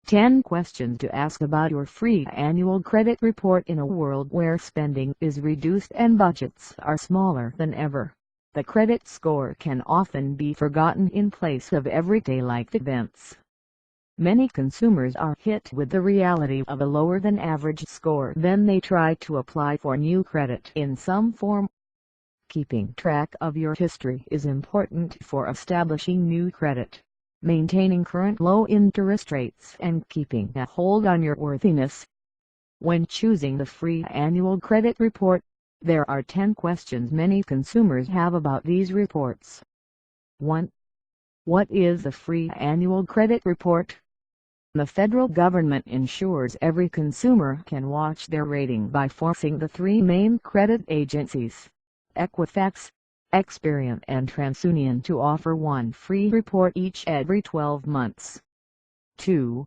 10 questions to ask about your free annual credit report. In a world where spending is reduced and budgets are smaller than ever, the credit score can often be forgotten in place of everyday life events. Many consumers are hit with the reality of a lower than average score. Then they try to apply for new credit in some form. Keeping track of your history is important for establishing new credit, maintaining current low interest rates, and keeping a hold on your worthiness. When choosing the free annual credit report, there are 10 questions many consumers have about these reports. 1. What is a free annual credit report? The federal government ensures every consumer can watch their rating by forcing the three main credit agencies, Equifax, Experian and TransUnion, to offer one free report each every 12 months. 2.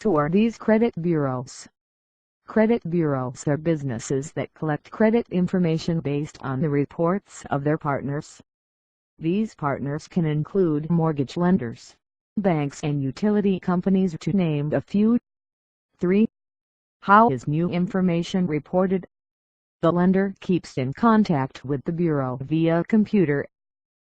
Who are these credit bureaus? Credit bureaus are businesses that collect credit information based on the reports of their partners. These partners can include mortgage lenders, banks and utility companies, to name a few. 3. How is new information reported? The lender keeps in contact with the bureau via computer.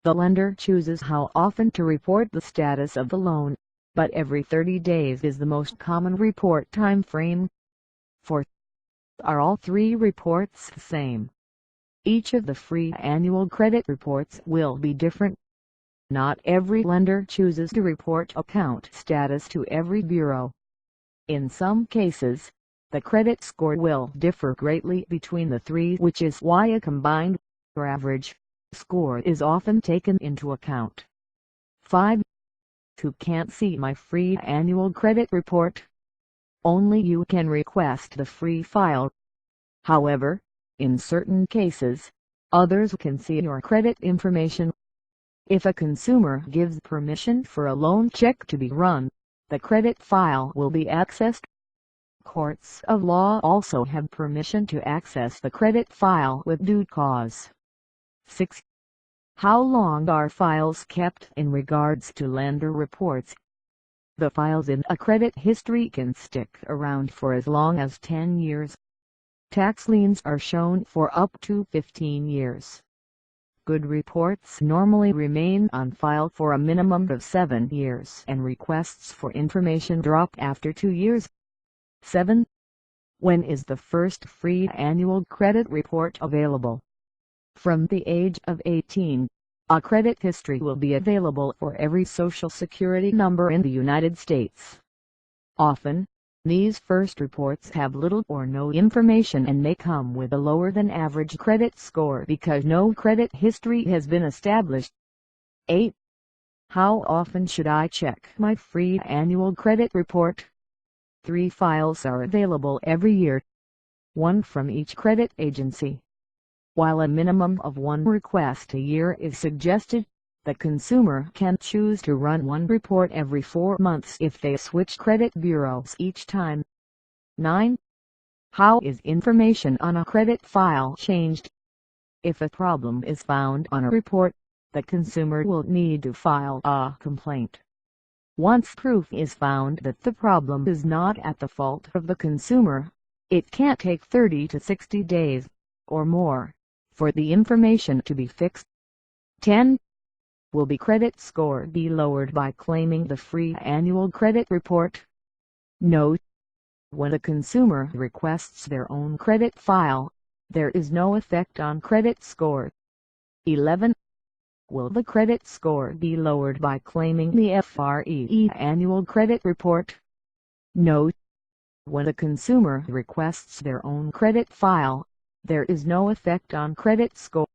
The lender chooses how often to report the status of the loan, but every 30 days is the most common report time frame. 4. Are all three reports the same? Each of the free annual credit reports will be different. Not every lender chooses to report account status to every bureau. In some cases, the credit score will differ greatly between the three, which is why a combined, or average, score is often taken into account. 5. Who can't see my free annual credit report? Only you can request the free file. However, in certain cases, others can see your credit information. If a consumer gives permission for a loan check to be run, the credit file will be accessed. Courts of law also have permission to access the credit file with due cause. 6. How long are files kept in regards to lender reports? The files in a credit history can stick around for as long as 10 years. Tax liens are shown for up to 15 years. Good reports normally remain on file for a minimum of 7 years, and requests for information drop after 2 years. 7. When is the first free annual credit report available? From the age of 18, a credit history will be available for every Social Security number in the United States. Often, these first reports have little or no information and may come with a lower than average credit score because no credit history has been established. 8. How often should I check my free annual credit report? 3 files are available every year, one from each credit agency. While a minimum of 1 request a year is suggested, the consumer can choose to run one report every 4 months if they switch credit bureaus each time. 9. How is information on a credit file changed? If a problem is found on a report, the consumer will need to file a complaint. Once proof is found that the problem is not at the fault of the consumer, it can take 30 to 60 days, or more, for the information to be fixed. 10. Will the credit score be lowered by claiming the free annual credit report? Note: when a consumer requests their own credit file, there is no effect on credit score. 11. Will the credit score be lowered by claiming the FRE annual credit report? Note: when a consumer requests their own credit file, there is no effect on credit score.